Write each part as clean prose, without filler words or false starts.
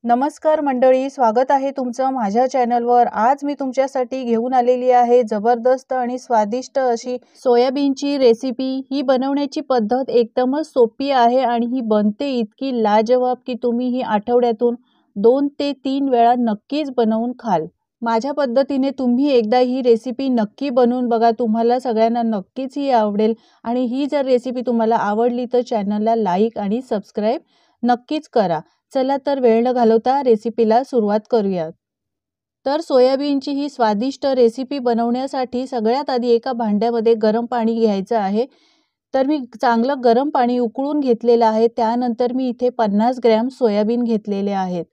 नमस्कार मंडळी, स्वागत आहे तुमचं माझ्या चॅनलवर। आज मी तुमच्यासाठी घेऊन आलेली आहे जबरदस्त आणि स्वादिष्ट अशी सोयाबीनची रेसिपी। ही बनवण्याची पद्धत एकदमच सोपी आहे आणि ही बनते इतकी लाजवाब की तुम्ही ही आठवड्यातून 2 ते 3 वेळा नक्कीच बनवून खाल। माझ्या पद्धतीने तुम्ही एकदा ही रेसिपी नक्की बनवून बघा, तुम्हाला सगळ्यांना नक्कीच ही आवडेल। आणि ही जर रेसिपी तुम्हाला आवडली तर चॅनलला लाईक आणि सबस्क्राइब नक्कीच करा। चला तर वेळ न घालवता रेसिपीला सुरुवात करूया। तर सोयाबीनची ही स्वादिष्ट रेसिपी बनवण्यासाठी सगळ्यात आधी एका भांड्यामध्ये गरम पाणी घ्यायचं आहे। तर मी चांगलं गरम पाणी उकळून घेतलेलं आहे। त्यानंतर मी इथे 50 ग्रॅम सोयाबीन घेतलेले आहेत।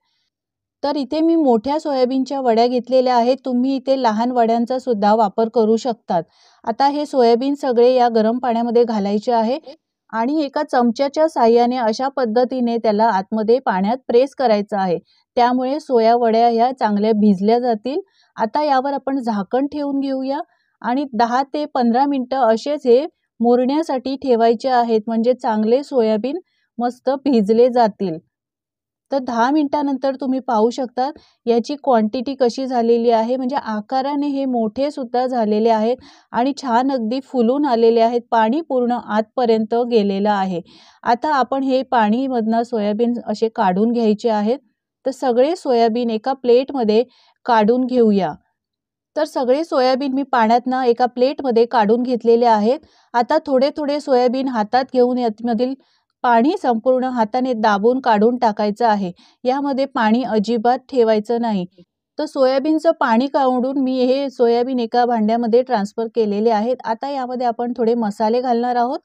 तर इथे मी मोठ्या सोयाबीनच्या वड्या घेतलेल्या आहेत, तुम्ही इथे लहान वड्यांचा सुद्धा वापर करू शकतात। आता हे सोयाबीन सगळे या गरम पाण्यामध्ये घालायचे आहे आणि एका चमच्याच्या साहाय्याने अशा पद्धतीने त्याला आतमध्ये पाण्यात प्रेस करायचं आहे। त्यामुळे सोया वड्या ह्या चांगल्या भिजल्या जातील। आता यावर आपण झाकण ठेवून घेऊया आणि 10 ते 15 मिनिटं असेच हे मुरण्यासाठी ठेवायचे आहेत, म्हणजे चांगले सोयाबीन मस्त भिजले जातील। तर 10 मिनिटानंतर तुम्ही पाहू शकता याची क्वांटिटी कशी झालेली आहे, म्हणजे आकाराने हे मोठे सुद्धा झालेले आहेत आणि छान अगदी फुलून आलेले आहेत। पाणी पूर्ण आतपर्यंत गेलेलं आहे। आता आपण हे पाणीमधनं सोयाबीन असे काढून घ्यायचे आहेत। तर सगळे सोयाबीन एका प्लेटमध्ये काढून घेऊया। तर सगळे सोयाबीन मी पाण्यातनं एका प्लेटमध्ये काढून घेतलेले आहेत। आता थोडे थोडे सोयाबीन हातात घेऊन यामधील पाणी संपूर्ण हाताने दाबून काढून टाकायचं आहे। यामध्ये पाणी अजिबात ठेवायचं नाही। तर सोयाबीनचं पाणी काढून मी हे सोयाबीन एका भांड्यामध्ये ट्रान्सफर केलेले आहेत। आता यामध्ये आपण थोडे मसाले घालणार आहोत।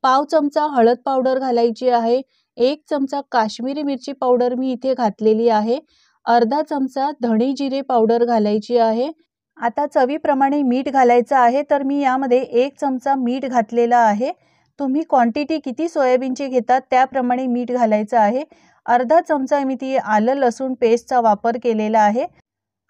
पाव चमचा हळद पावडर घालायची आहे। 1 चमचा काश्मीरी मिरची पावडर मी इथे घातलेली आहे। अर्धा चमचा धणे जिरे पावडर घालायची आहे। आता चवीप्रमाणे मीठ घालायचं आहे। तर मी यामध्ये 1 चमचा मीठ घातलेला आहे। तुम्ही क्वांटिटी किती सोयाबीनची घेतात त्याप्रमाणे मीठ घालायचं आहे। अर्धा चमचा मी ती आलं लसूण पेस्टचा वापर केलेला आहे।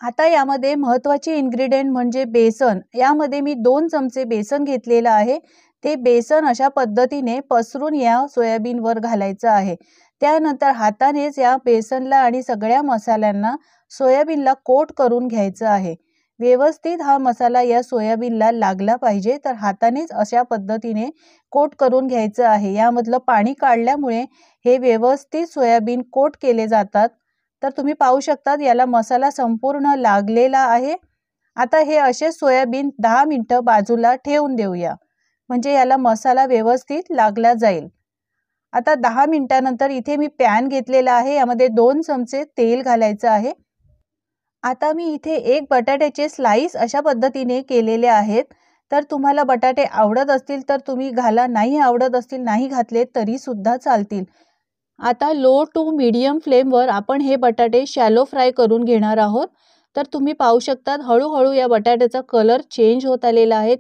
आता यामध्ये महत्त्वाचे इन्ग्रेडियंट म्हणजे बेसन। यामध्ये मी 2 चमचे बेसन घेतलेलं आहे। ते बेसन अशा पद्धतीने पसरून या सोयाबीनवर घालायचं आहे। त्यानंतर हातानेच या बेसनला आणि सगळ्या मसाल्यांना सोयाबीनला कोट करून घ्यायचं आहे। व्यवस्थित हा मसाला या सोयाबीनला लागला पाहिजे, तर हातानेच अशा पद्धतीने कोट करून घ्यायचं आहे। यामधलं पाणी काढल्यामुळे हे व्यवस्थित सोयाबीन कोट केले जातात। तर तुम्ही पाहू शकता याला मसाला संपूर्ण लागलेला आहे। आता हे असे सोयाबीन 10 मिनिटं बाजूला ठेवून देऊया, म्हणजे याला मसाला व्यवस्थित लागला जाईल। आता 10 मिनिटानंतर इथे मी पॅन घेतलेला आहे, यामध्ये 2 चमचे तेल घालायचं आहे। आता मी इथे 1 बटाट्याचे स्लाइस अशा पद्धतीने केलेले आहेत। तर तुम्हाला बटाटे आवडत असतील तर तुम्ही घाला, नाही आवडत असतील नाही घातले तरी सुद्धा चालतील। आता लो टू मीडियम फ्लेमवर आपण हे बटाटे शॅलो फ्राय करून घेणार आहोत। तर तुम्ही पाहू शकता हळूहळू या बटाट्याचा कलर चेंज होत आलेला आहे।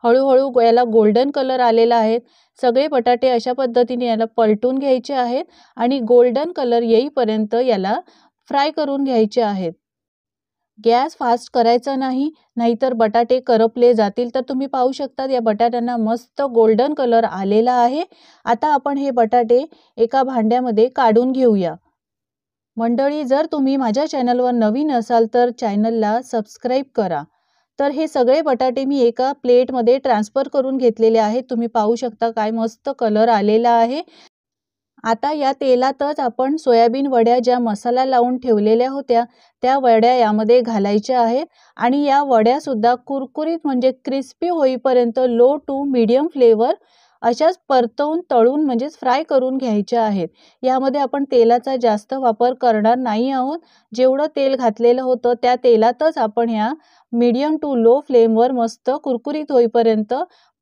हळूहळू याला गोल्डन कलर आलेला आहे। सगळे बटाटे अशा पद्धतीने याला पलटून घ्यायचे आहेत आणि गोल्डन कलर येईपर्यंत याला फ्राय करून घ्यायचे आहेत। गॅस फास्ट करायचा नाही, नाहीतर बटाटे करपले जातील। तर तुम्ही पाहू शकता या बटाट्यांना मस्त गोल्डन कलर आलेला आहे। आता आपण हे बटाटे एका भांड्यामध्ये काढून घेऊया। मंडळी, जर तुम्ही माझ्या चॅनलवर नवीन असाल तर चॅनलला सबस्क्राइब करा। तर हे सगळे बटाटे मी एका प्लेटमध्ये ट्रान्सफर करून घेतलेले आहेत। तुम्ही पाहू शकता काय मस्त कलर आलेला आहे। आता या तेलातच आपण सोयाबीन वड्या ज्या मसाला लावून ठेवलेल्या होत्या त्या वड्या यामध्ये घालायच्या आहेत आणि या वड्या सुद्धा कुरकुरीत म्हणजे क्रिस्पी होईपर्यंत लो टू मीडियम फ्लेवर अशाच परतवून तळून म्हणजेच फ्राय करून घ्यायच्या आहेत। यामध्ये आपण तेलाचा जास्त वापर करणार नाही आहोत। जेवढं तेल घातलेलं होतं त्या तेलातच आपण ह्या मीडियम टू लो फ्लेमवर मस्त कुरकुरीत होईपर्यंत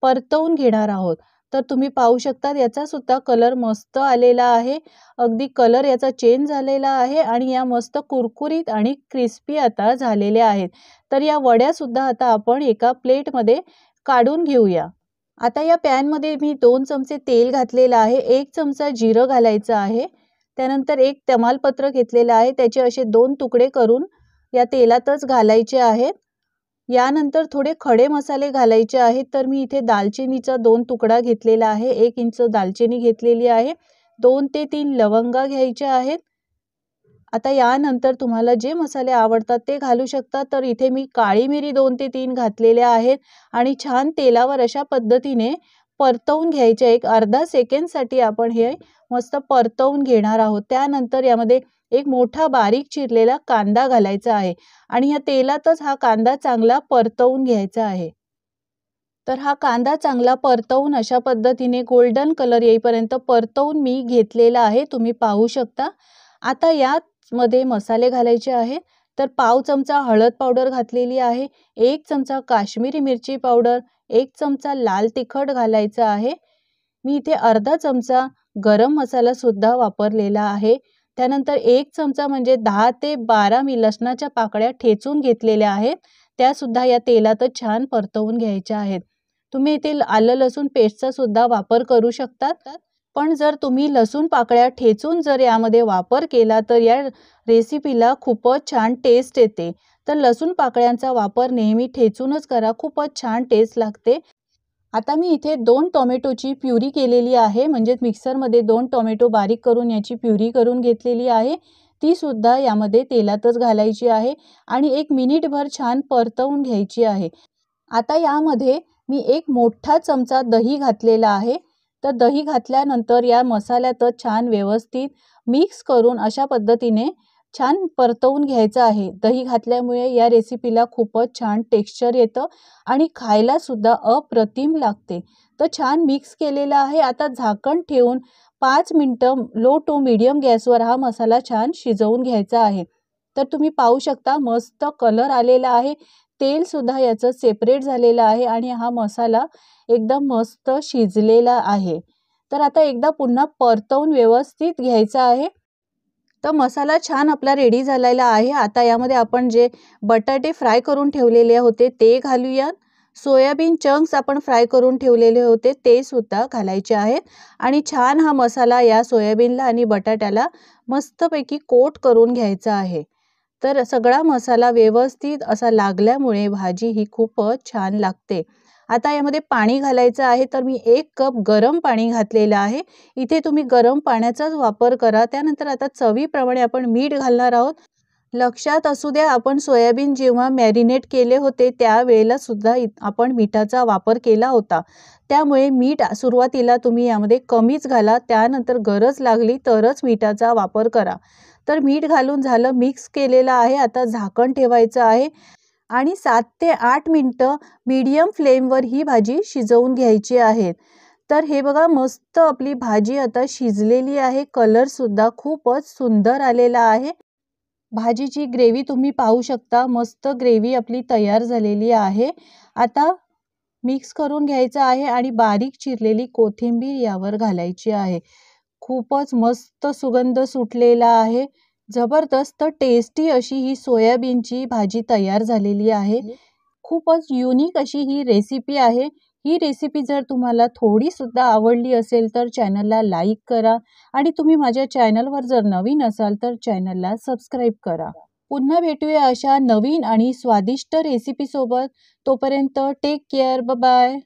परतवून घेणार आहोत। तर तुम्ही पाहू शकता याचा सुद्धा कलर मस्त आलेला आहे। अगदी कलर याचा चेंज झालेला आहे आणि या मस्त कुरकुरीत आणि क्रिस्पी आता झालेल्या आहेत। तर या वड्या सुद्धा आता आपण एका प्लेटमध्ये काढून घेऊया। आता या पॅनमध्ये मी 2 चमचे तेल घातलेलं आहे। 1 चमचा जिरं घालायचं आहे। त्यानंतर 1 तमालपत्र घेतलेलं आहे, त्याचे असे 2 तुकडे करून या तेलातच घालायचे आहेत। यानंतर थोडे खडे मसाले घालायचे आहेत। तर मी इथे दालचिनीचा 2 तुकडा घेतलेला आहे, 1 इंच दालचिनी घेतलेली आहे, 2 ते 3 लवंगा घ्यायच्या आहेत आता यानंतर तुम्हाला जे मसाले आवडतात ते घालू शकता। तर इथे मी काळी मिरी 2 ते 3 घातलेल्या आहेत आणि छान तेलावर अशा पद्धतीने परतवून घ्यायचे। एक अर्धा सेकंदसाठी आपण हे मस्त परतवून घेणार आहोत। त्यानंतर यामध्ये एक मोठा बारीक चिरलेला कांदा घालायचा आहे आणि या तेलातच हा कांदा चांगला परतवून घ्यायचा आहे। तर हा कांदा चांगला परतवून अशा पद्धतीने गोल्डन कलर येईपर्यंत परतवून मी घेतलेला आहे, तुम्ही पाहू शकता। आता यामध्ये मसाले घालायचे आहे। तर पाव चमचा हळद पावडर घातलेली आहे, 1 चमचा काश्मीरी मिरची पावडर, 1 चमचा लाल तिखट घालायचं आहे। मी इथे अर्धा चमचा गरम मसाला सुद्धा वापरलेला आहे। त्यानंतर 1 चमचा म्हणजे 10 ते 12 मी लसणाच्या पाकळ्या ठेचून घेतलेल्या आहेत, त्या सुद्धा या तेलातच छान परतवून घ्यायच्या आहेत। तुम्ही इथे आलं लसूण पेस्टचा सुद्धा वापर करू शकतात, पण जर तुम्ही लसूण पाकळ्या ठेचून जर यामध्ये वापर केला तर या रेसिपीला खूपच छान टेस्ट येते। तर लसूण पाकळ्यांचा वापर नेहमी ठेचूनच करा, खूपच छान टेस्ट लागते। आता मी इथे 2 टोमॅटोची प्युरी केलेली आहे, म्हणजे मिक्सरमध्ये 2 टोमॅटो बारीक करून याची प्युरी करून घेतलेली आहे, ती सुद्धा यामध्ये तेलातच घालायची आहे आणि 1 मिनिटभर छान परतवून घ्यायची आहे। आता यामध्ये मी 1 मोठा चमचा दही घातलेला आहे। तर दही घातल्यानंतर या मसाल्यातच छान व्यवस्थित मिक्स करून अशा पद्धतीने छान परतवून घ्यायचं आहे। दही घातल्यामुळे या रेसिपीला खूपच छान टेक्स्चर येतं आणि खायला सुद्धा अप्रतिम लागते। तर छान मिक्स केलेलं आहे। आता झाकण ठेवून 5 मिनिटं लो टू मीडियम गॅसवर हा मसाला छान शिजवून घ्यायचा आहे। तर तुम्ही पाहू शकता मस्त कलर आलेला आहे, तेल सुद्धा याचं सेपरेट झालेलं आहे आणि हा मसाला एकदम मस्त शिजलेला आहे। तर आता एकदा पुन्हा परतवून व्यवस्थित घ्यायचा आहे। तर मसाला छान आपला रेडी झालेला आहे। आता यामध्ये आपण जे बटाटे फ्राय करून ठेवलेले होते ते घालूया। सोयाबीन चंक्स आपण फ्राय करून ठेवलेले होते ते सुद्धा घालायचे आहेत आणि छान हा मसाला या सोयाबीनला आणि बटाट्याला मस्तपैकी कोट करून घ्यायचा आहे। तर सगळा मसाला व्यवस्थित असा लागल्यामुळे भाजी ही खूपच छान लागते। आता यामध्ये पाणी घालायचं आहे, तर मी 1 कप गरम पाणी घातलेलं आहे। इथे तुम्ही गरम पाण्याचाच वापर करा। त्यानंतर आता चवीप्रमाणे आपण मीठ घालणार आहोत। लक्षात असू द्या, आपण सोयाबीन जेव्हा मॅरिनेट केले होते त्यावेळेला सुद्धा आपण मिठाचा वापर केला होता, त्यामुळे मीठ सुरुवातीला तुम्ही यामध्ये कमीच घाला, त्यानंतर गरज लागली तरच मिठाचा वापर करा। तर मीठ घालून झालं, मिक्स केलेलं आहे। आता झाकण ठेवायचं आहे आणि 7 ते 8 मिनिटं मीडियम फ्लेमवर ही भाजी शिजवून घ्यायची आहे। तर हे बघा मस्त आपली भाजी आता शिजलेली आहे, कलर सुद्धा खूपच सुंदर आलेला आहे। भाजीची ग्रेव्ही तुम्ही पाहू शकता, मस्त ग्रेव्ही आपली तयार झालेली आहे। आता मिक्स करून घ्यायचं आहे आणि बारीक चिरलेली कोथिंबीर यावर घालायची आहे। खूपच मस्त सुगंध सुटलेला आहे। जबरदस्त टेस्टी अशी ही सोयाबीनची भाजी तयार झालेली आहे। खूपच युनिक अशी ही रेसिपी आहे। ही रेसिपी जर तुम्हाला थोडी सुद्धा आवडली असेल तर चॅनलला लाईक करा आणि तुम्ही माझ्या चॅनलवर जर नवीन असाल तर चॅनलला सबस्क्राईब करा। पुन्हा भेटूया अशा नवीन आणि स्वादिष्ट रेसिपी सोबत। तोपर्यंत टेक केअर, बाय बाय।